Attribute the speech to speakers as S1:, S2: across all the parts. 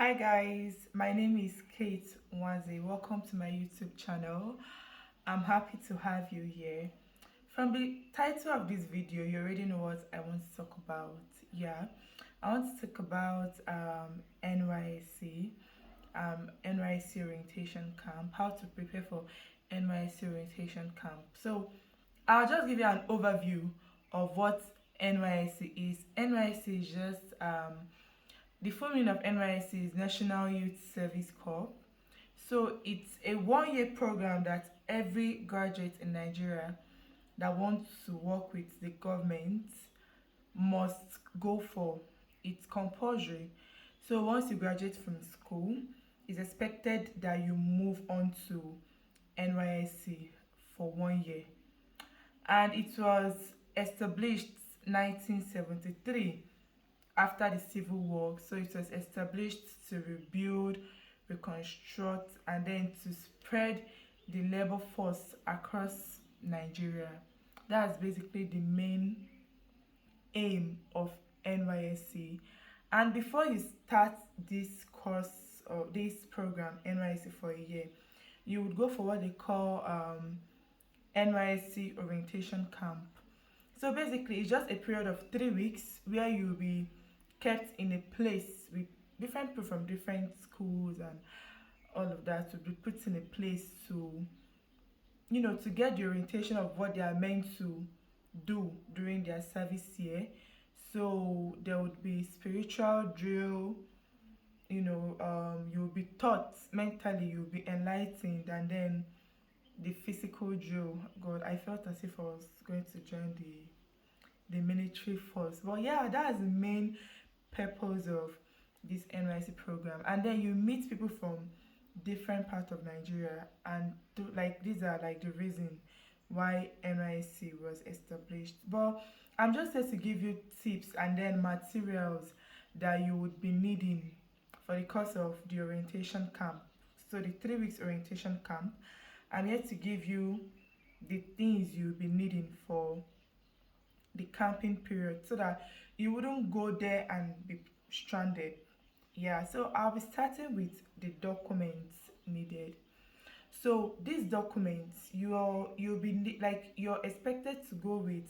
S1: Hi guys, my name is Kate Nwaze. Welcome to my YouTube channel. I'm happy to have you here. From the title of this video, you already know what I want to talk about. Yeah, I want to talk about NYSC, NYSC orientation camp, how to prepare for NYSC orientation camp. So I'll just give you an overview of what NYSC is. NYSC is just the full meaning of NYSC is National Youth Service Corps. So it's a 1 year program that every graduate in Nigeria that wants to work with the government must go for. It's compulsory. So once you graduate from school, it's expected that you move on to NYSC for 1 year. And it was established 1973 after the Civil War. So it was established to rebuild, reconstruct, and then to spread the labor force across Nigeria. That's basically the main aim of NYSC. And before you start this course or this program, NYSC for a year, you would go for what they call NYSC orientation camp. So basically, it's just a period of 3 weeks where you'll be kept in a place with different people from different schools and all of that to be put in a place to to get the orientation of what they are meant to do during their service year. So there would be spiritual drill, you'll be taught mentally, you'll be enlightened, and then the physical drill. God, I felt as if I was going to join the military force. But yeah, that's the main purpose of this NYC program. And then you meet people from different parts of Nigeria, and these are like the reason why NYC was established. But I'm just here to give you tips and then materials that you would be needing for the course of the orientation camp. So the 3 weeks orientation camp, I'm here to give you the things you'll be needing for the camping period so that you wouldn't go there and be stranded. Yeah, so I'll be starting with the documents needed. So these documents, you're expected to go with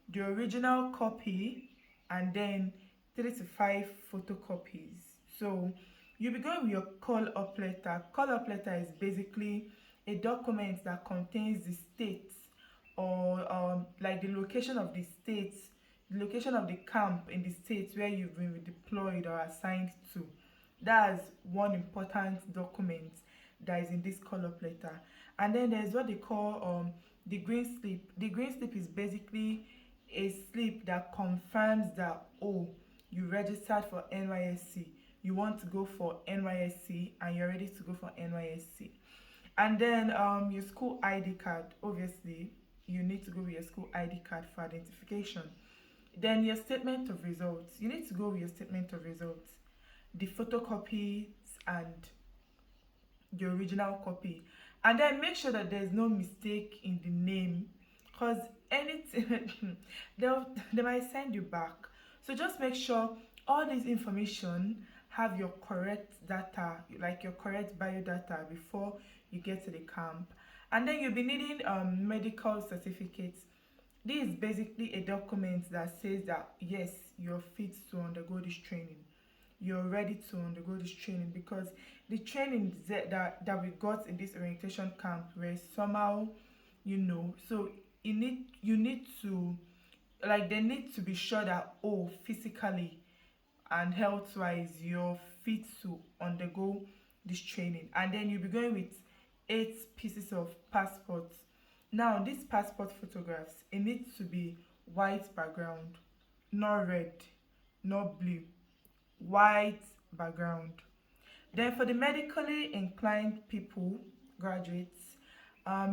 S1: the original copy and then 3 to 5 photocopies. So you'll be going with your call up letter. Call up letter is basically a document that contains the states or like the location of the states, the location of the camp in the states where you've been deployed or assigned to. That's one important document that is in this call up letter. And then there's what they call the green slip. The green slip is basically a slip that confirms that, oh, you registered for NYSC, you want to go for NYSC, and you're ready to go for NYSC. And then your school ID card, obviously you need to go with your school ID card for identification. Then your statement of results, you need to go with your statement of results, the photocopies, and the original copy. And then make sure that there's no mistake in the name, because anything they might send you back. So just make sure all this information have your correct data, like your correct biodata, before you get to the camp. And then you'll be needing medical certificates. This is basically a document that says that yes, you're fit to undergo this training, you're ready to undergo this training, because the training that we got in this orientation camp were somehow, so you need to, like, they need to be sure that, oh, physically and health wise you're fit to undergo this training. And then you'll be going with 8 pieces of passports. Now these passport photographs, it needs to be white background, not red, not blue, white background. Then for the medically inclined people, graduates,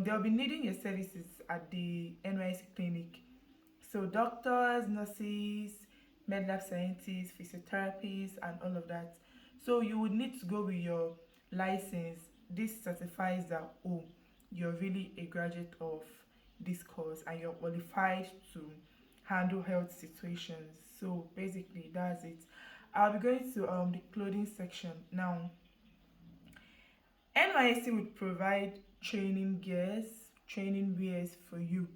S1: they'll be needing your services at the NYC clinic. So doctors, nurses, med lab scientists, physiotherapists, and all of that. So you would need to go with your license. This certifies that, oh, you're really a graduate of this course and you're qualified to handle health situations. So basically that's it. I'll be going to the clothing section now. NYSC would provide training gears, training wears for you,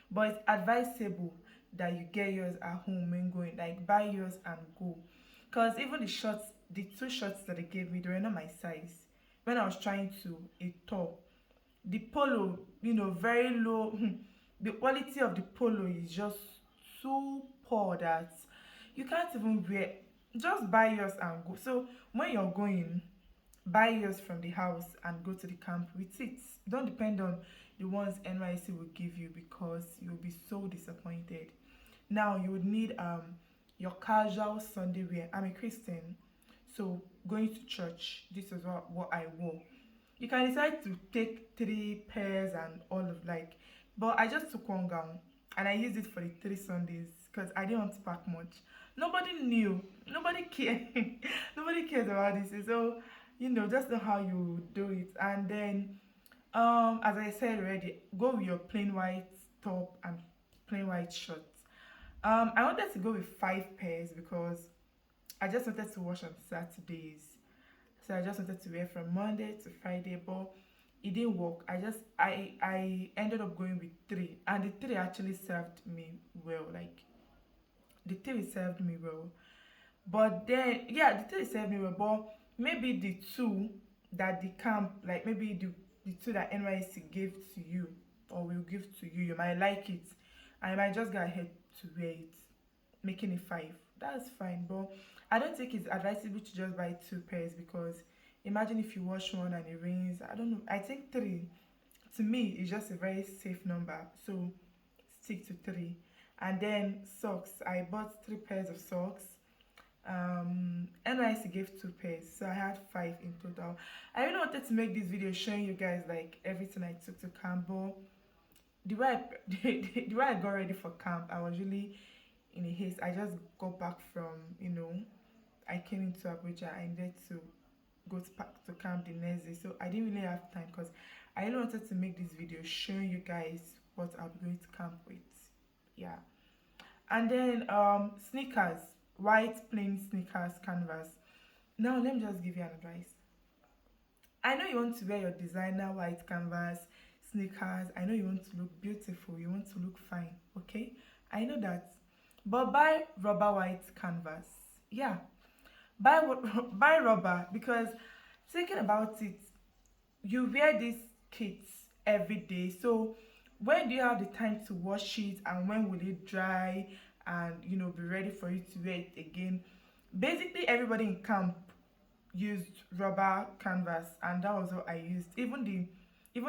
S1: but it's advisable that you get yours at home when going. Like buy yours and go, because even the shorts, the two shorts that they gave me, they were not my size. When I was trying to a top, the polo, very low. The quality of the polo is just too poor that you can't even wear. Just buy yours and go. So when you're going, buy yours from the house and go to the camp with it. Don't depend on the ones NYC will give you, because you'll be so disappointed. Now you would need your casual Sunday wear. I'm a Christian, so going to church, this is what I wore. You can decide to take 3 pairs and all of like, but I just took one gown and I used it for the 3 Sundays because I didn't want to pack much. Nobody knew, nobody cared. Nobody cares about this, so just know how you do it. And then as I said already, go with your plain white top and plain white shorts. I wanted to go with 5 pairs because I just wanted to wash on Saturdays. So I just wanted to wear from Monday to Friday, but it didn't work. I ended up going with 3, and the 3 actually served me well. Like the 3 served me well. But then, yeah, the 3 served me well, but maybe the 2 that the camp, like maybe the 2 that NYC gave to you or will give to you, you might like it. I might just go ahead to wear it, making it 5. That's fine, but I don't think it's advisable to just buy 2 pairs, because imagine if you wash one and it rains. I don't know. I think 3 to me is just a very safe number. So stick to 3. And then socks. I bought 3 pairs of socks. NYC gave 2 pairs, so I had 5 in total. I really wanted to make this video showing you guys like everything I took to camp, but the way I, the way I got ready for camp, I was really in a haste. I just got back from, I came into Abuja. I needed to go to camp the next day, so I didn't really have time, because I really wanted to make this video showing you guys what I'll be going to camp with. Yeah. And then sneakers, white plain sneakers, canvas. Now let me just give you an advice. I know you want to wear your designer white canvas sneakers. I know you want to look beautiful, you want to look fine, okay? I know that. But buy rubber white canvas. Yeah. Buy rubber, because thinking about it, you wear these kits every day. So when do you have the time to wash it, and when will it dry and be ready for you to wear it again? Basically everybody in camp used rubber canvas, and that was what I used. Even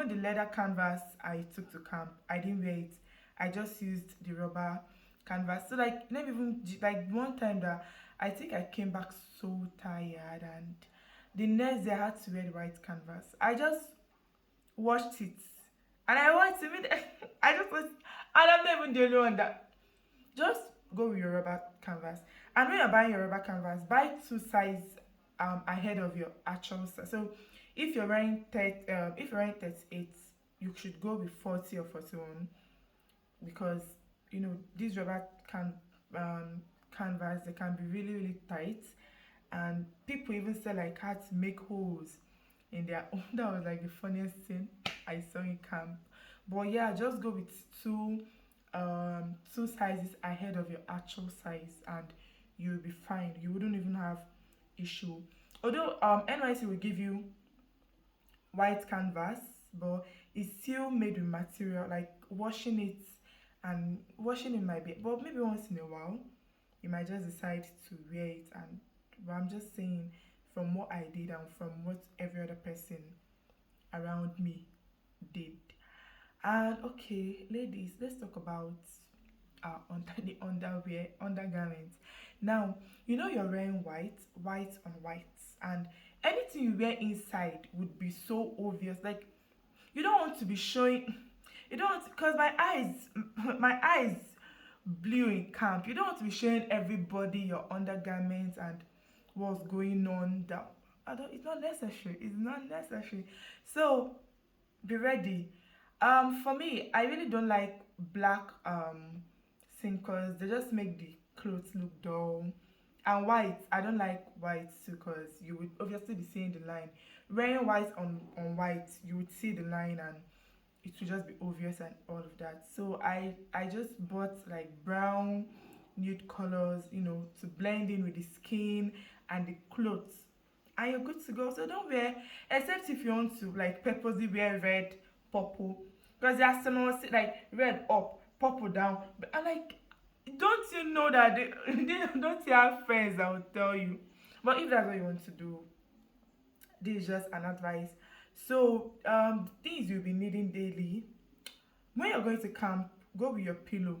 S1: the leather canvas I took to camp, I didn't wear it. I just used the rubber canvas. So like, maybe even like one time that I think I came back so tired, and the next day I had to wear the white canvas. I just washed it, and I want to meet. I just was, and I'm not even the only one that. Just go with your rubber canvas. And when you're buying your rubber canvas, buy 2 size ahead of your actual size. So if you're wearing 38, you should go with 40 or 41, because these rubber canvas, they can be really really tight, and people even say like how to make holes in their own. That was like the funniest thing I saw in camp. But yeah, just go with 2 sizes ahead of your actual size, and you'll be fine. You wouldn't even have issue. Although NYC will give you white canvas, but it's still made with material. Like washing it might be, but maybe once in a while you might just decide to wear it. And but I'm just saying, from what I did and from what every other person around me did. And okay, ladies, let's talk about the undergarments. Now, you're wearing white on white, and anything you wear inside would be so obvious. Like, you don't want to be showing. You don't want, because my eyes blew in camp. You don't want to be showing everybody your undergarments and what's going on. That it's not necessary. It's not necessary. So be ready. For me, I really don't like black sinkers. They just make the clothes look dull. And white, I don't like white too because you would obviously be seeing the line. Wearing white on white, you would see the line and it would just be obvious and all of that. So I just bought like brown nude colors, to blend in with the skin and the clothes, and you're good to go. So don't wear, except if you want to like purposely wear red, purple, because there are some who say like red up, purple down. But I like, don't you know that they don't you have friends that will tell you? But if that's what you want to do, this is just an advice. So things you'll be needing daily when you're going to camp, go with your pillow,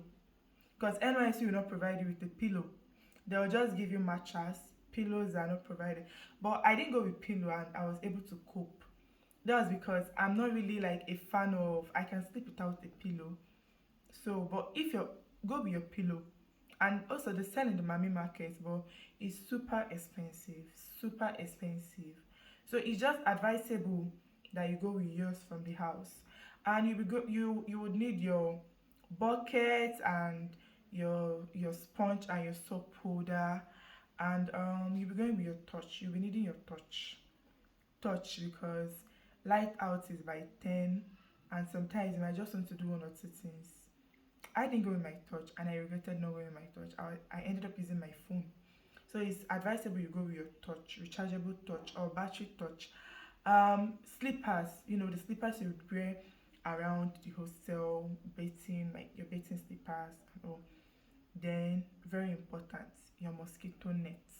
S1: because NYSC will not provide you with a pillow. They'll just give you mattress. Pillows are not provided. But I didn't go with pillow and I was able to cope. That was because I'm not really like a fan of, I can sleep without a pillow. So, but if you go with your pillow, and also they sell in the Mami market, but it's super expensive, super expensive. So it's just advisable that you go with yours from the house, and you would need your bucket and your sponge and your soap holder, and you'll be going with your torch. You'll be needing your torch because light out is by 10, and sometimes you might just want to do one or two things. I didn't go with my torch and I regretted not going with my torch. I ended up using my phone. So it's advisable you go with your torch, rechargeable torch or battery torch. Slippers, the slippers you would wear around the hostel, bathing, like your bathing slippers and all. Then, very important, your mosquito nets.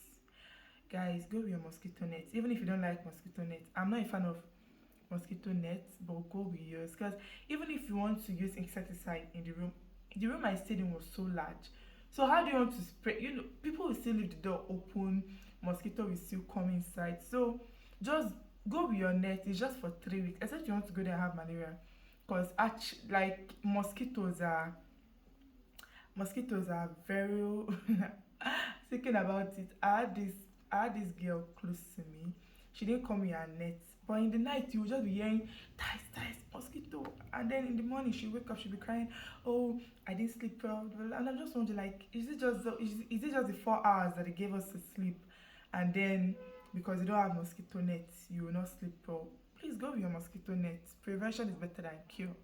S1: Guys, go with your mosquito nets. Even if you don't like mosquito nets, I'm not a fan of mosquito nets, but go with yours. Because even if you want to use insecticide in the room I stayed in was so large. So how do you want to spray? People will still leave the door open, mosquito will still come inside. So just go with your net. It's just for 3 weeks, except you want to go there and have malaria. Because like mosquitoes are very thinking about it. I had this girl close to me. She didn't come with her net, but in the night you will just be hearing ties, mosquito, and then in the morning she wake up, she'll be crying, oh, I didn't sleep well. And I'm just wondering, like, is it just the 4 hours that they gave us to sleep, and then because you don't have mosquito nets you will not sleep well? Please go with your mosquito nets. Prevention is better than cure.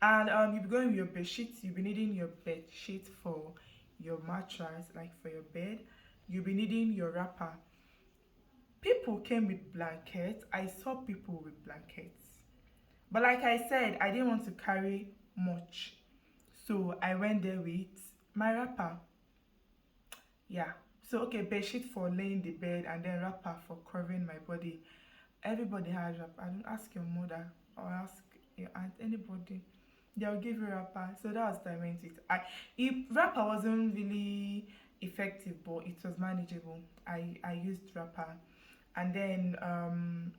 S1: And you'll be going with your bed sheets. You'll be needing your bed sheet for your mattress, like for your bed. You'll be needing your wrapper. People came with blankets. I saw people with blankets. But like I said, I didn't want to carry much. So I went there with my wrapper. Yeah. So okay, bed sheet for laying the bed and then wrapper for covering my body. Everybody has wrapper. I don't ask your mother or ask your aunt, anybody. They'll give you wrapper. So that was the I went with. If wrapper wasn't really effective, but it was manageable. I used wrapper, and then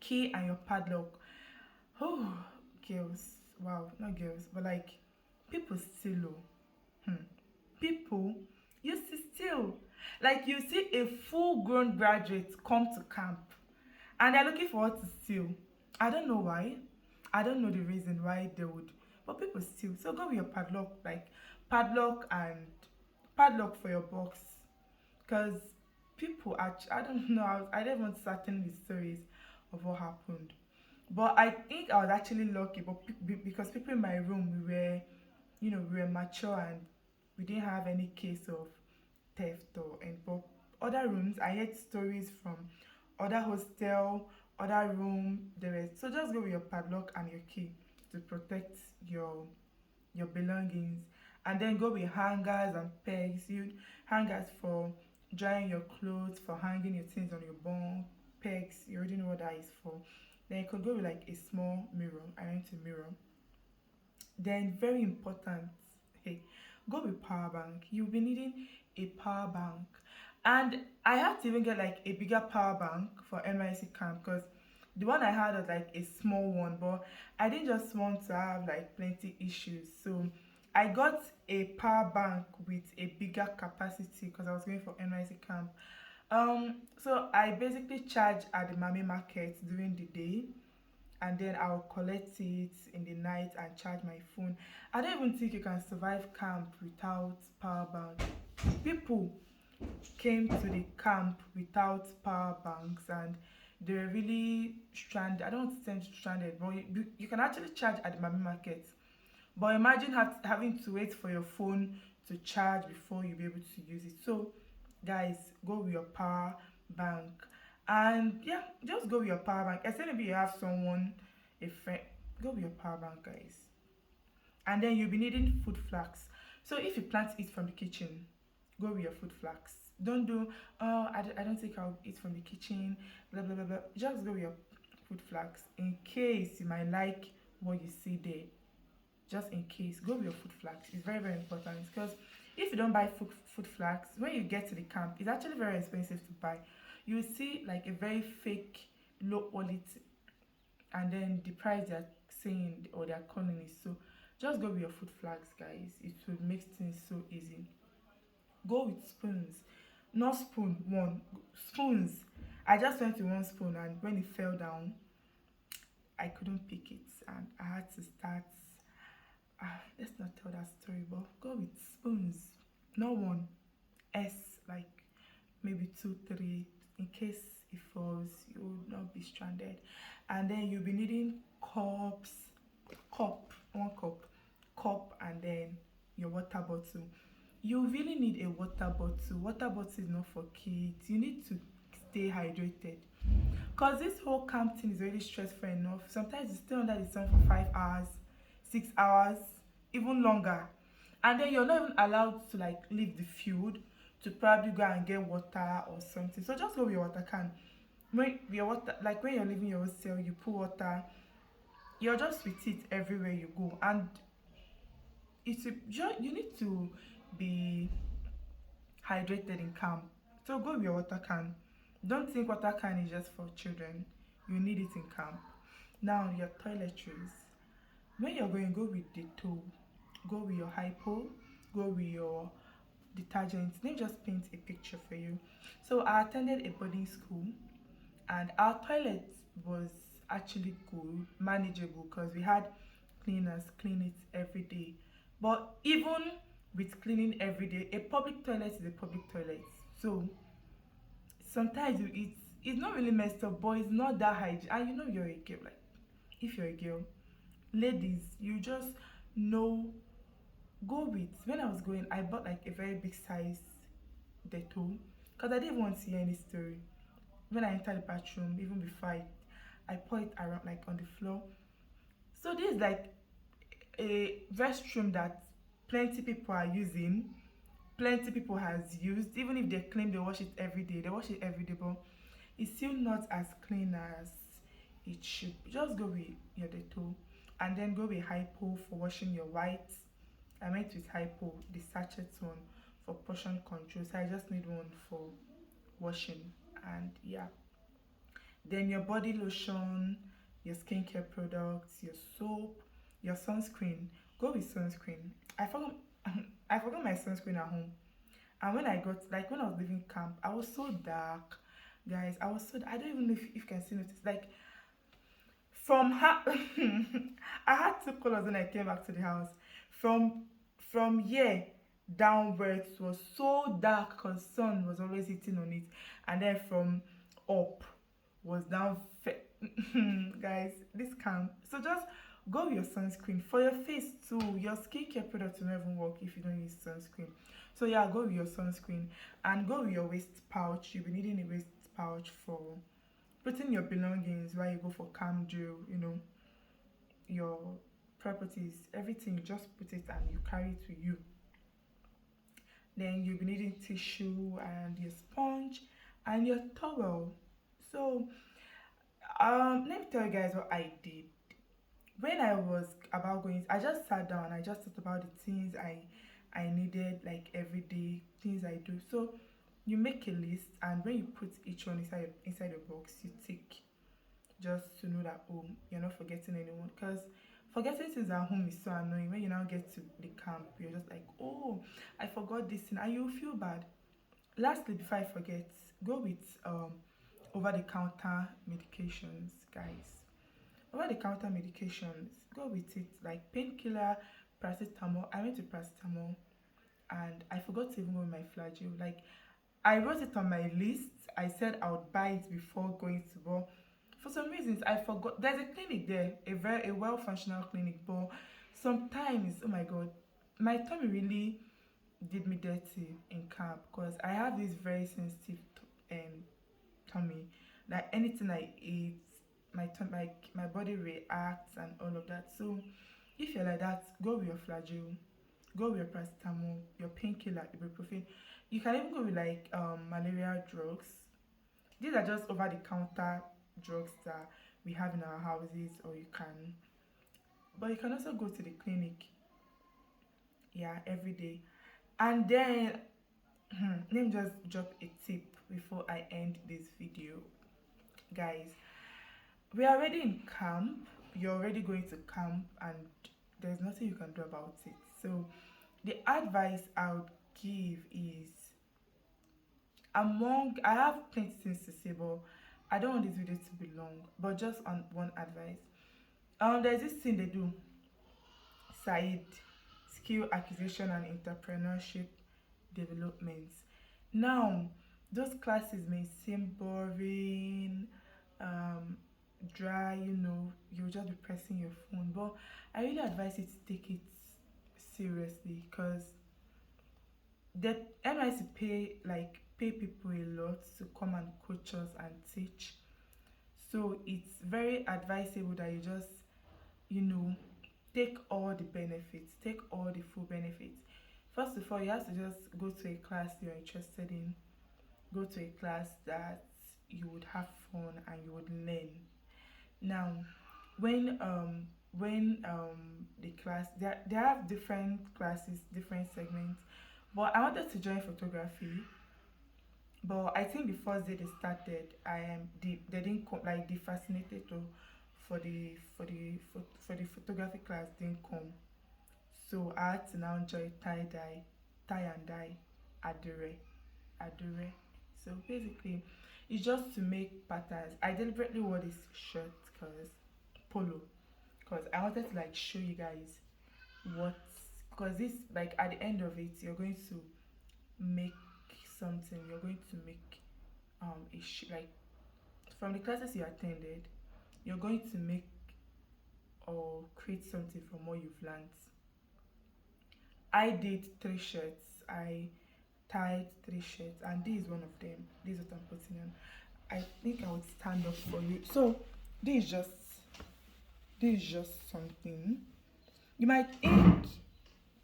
S1: key and your padlock. Oh, girls! Wow, not girls, but like people still low. People used to steal. Like you see a full-grown graduate come to camp, and they're looking for what to steal. I don't know why. I don't know the reason why they would, but people steal. So go with your padlock, like padlock and padlock for your box, because people actually, I don't know. I don't want to start telling the stories of what happened, but I think I was actually lucky. But because people in my room, we were mature and we didn't have any case of theft or and but other rooms I heard stories from other hostel, other room. There were, so just go with your padlock and your key to protect your belongings, and then go with hangers and pegs. You hangers for drying your clothes, for hanging your things on your bunk. Pegs, you already know what that is for. Then you could go with like a small mirror. I went to mirror. Then very important, hey, go with power bank. You'll be needing a power bank. And I had to even get like a bigger power bank for NYC camp because the one I had was like a small one, but I didn't just want to have like plenty issues. So I got a power bank with a bigger capacity because I was going for NYC camp. So I basically charge at the Mami market during the day, and then I'll collect it in the night and charge my phone. I don't even think you can survive camp without power bank. People, came to the camp without power banks, and they were really stranded. I don't want to say stranded, but you can actually charge at the Mami market. But imagine having to wait for your phone to charge before you be able to use it. So, guys, go with your power bank, and yeah, just go with your power bank. Except maybe you have someone, a friend, go with your power bank, guys. And then you'll be needing food flags. So if you plan to eat from the kitchen, go with your food flags. Don't do, oh, I don't think I'll eat from the kitchen, blah blah blah blah. Just go with your food flags in case you might like what you see there. Just in case, go with your food flags. It's very very important, because if you don't buy food flags, when you get to the camp, it's actually very expensive to buy. You will see like a very fake, low quality, and then the price they're saying or they're calling is so. Just go with your food flags, guys. It will make things so easy. Go with spoons, not spoon one, spoons. I just went to one spoon, and when it fell down, I couldn't pick it, and I had to start. Let's not tell that story, but go with spoons, not one. S, like maybe two, three, in case it falls, you will not be stranded. And then you'll be needing cups, one cup, and then your water bottle. You really need a water bottle. Water bottle is not for kids. You need to stay hydrated, because this whole camp thing is already stressful enough. Sometimes you stay under the sun for 5 hours, 6 hours, even longer, and then you're not even allowed to like leave the field to probably go and get water or something. So just go with your water can. When your water, like when you're leaving your hostel, you put water. You're just with it everywhere you go, and you need to be hydrated in camp. So go with your water can. Don't think water can is just for children. You need it in camp. Now your toiletries. When you're going, go with Dettol. Go with your hypo. Go with your detergent. Let me just paint a picture for you. So I attended a boarding school, and our toilet was actually good, manageable, because we had cleaners clean it every day. But even with cleaning every day, a public toilet is a public toilet. So sometimes it's not really messed up, but it's not that hygiene. And you know you're a girl, like if you're a girl, ladies, you just know. Go with, when I was going, I bought like a very big size Dettol, because I didn't want to hear any story. When I entered the bathroom, even before I pour it around like on the floor. So this is like a restroom that plenty people are using, plenty people has used. Even if they claim they wash it every day, they wash it every day, but it's still not as clean as it should. Just go with your Dettol, and then go with hypo for washing your whites. I went with hypo, the sachet one, for portion control. So I just need one for washing, and yeah. Then your body lotion, your skincare products, your soap, your sunscreen. Go with sunscreen. I forgot I forgot my sunscreen at home. And when I got, like when I was leaving camp, I was so dark. Guys, I was so, I don't even know if you can see notice. Like from ha I had two colors when I came back to the house. From here downwards was so dark because sun was always hitting on it, and then from up was down. Guys, this can, so just go with your sunscreen for your face too. Your skincare products will not even work if you don't use sunscreen. So yeah, go with your sunscreen, and go with your waist pouch. You'll be needing a waist pouch for putting your belongings while you go for camp drill, your properties, everything. You just put it and you carry it with you. Then you'll be needing tissue and your sponge and your towel. So let me tell you guys what I did. When I was about going, I just sat down. I just thought about the things I needed, like everyday things I do. So you make a list, and when you put each one inside the box, you tick, just to know that, oh, you're not forgetting anyone. Because forgetting things at home is so annoying. When you now get to the camp, you're just like, oh, I forgot this thing, and you feel bad. Lastly, before I forget, go with over the counter medications, guys. Over the counter medications, go with it, like painkiller, paracetamol. I went to paracetamol, and I forgot to even go with my flagyl. Like I wrote it on my list. I said I would buy it before going to, but for some reasons I forgot. There's a clinic there, a well functional clinic, but sometimes, oh my god, my tummy really did me dirty in camp because I have this very sensitive um tummy. Like anything I eat, my body reacts and all of that. So if you're like that, go with your flagyl, go with your paracetamol, your painkiller, ibuprofen. You can even go with like malaria drugs. These are just over the counter drugs that we have in our houses, or you can, but you can also go to the clinic, yeah, every day. And then let me just drop a tip before I end this video, guys. We are already in camp, you're already going to camp, and there's nothing you can do about it. So the advice I would give is, among I have plenty things to say, but I don't want this video to be long, but just on one advice. There's this thing they do, side skill acquisition and entrepreneurship development. Now, those classes may seem boring, um, dry, you'll just be pressing your phone, but I really advise you to take it seriously, because the NYSC pay people a lot to come and coach us and teach. So it's very advisable that you just, you know, take all the benefits, take all the full benefits. First of all, you have to just go to a class you're interested in, go to a class that you would have fun and you would learn. Now, when the class, they have different classes, different segments, but I wanted to join photography. But I think the first day they started, they didn't come, like the fascinator for the photography class didn't come. So I had to now join tie and dye, adore, adore. So basically, it's just to make patterns. I deliberately wore this shirt because polo, because I wanted to like show you guys what, because this, like, at the end of it, you're going to make something. You're going to make like, from the classes you attended, you're going to make or create something from what you've learned. I did 3 shirts. I tied 3 shirts, and this is one of them. This is what I'm putting on. I think I would stand up for you. So this is just something. You might think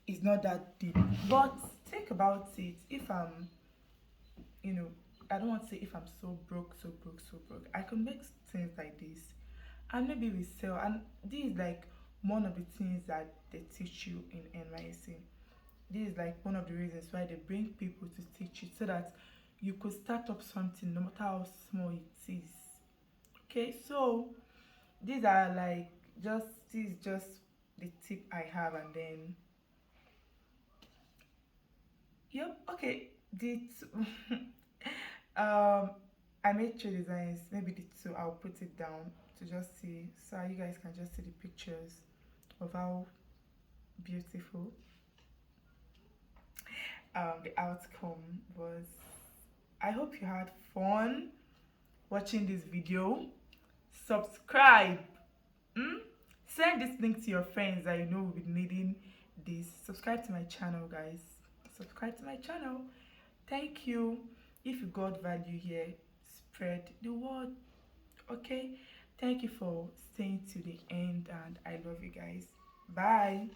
S1: it's not that deep, but think about it. If I'm, you know, I don't want to say if I'm so broke, so broke, so broke, I could make things like this, and maybe we sell. And this is like one of the things that they teach you in NYSC. This is like one of the reasons why they bring people to teach you, so that you could start up something no matter how small it is. Okay, so these are like, this is just the tip I have. And then, yep, okay, I made 2 designs, maybe the two I'll put it down to just see, so you guys can just see the pictures of how beautiful the outcome was. I hope you had fun watching this video. Subscribe. Send this link to your friends that you know will be needing this. Subscribe to my channel, guys. Subscribe to my channel. Thank you. If you got value here, spread the word. Okay, thank you for staying to the end, and I love you guys. Bye.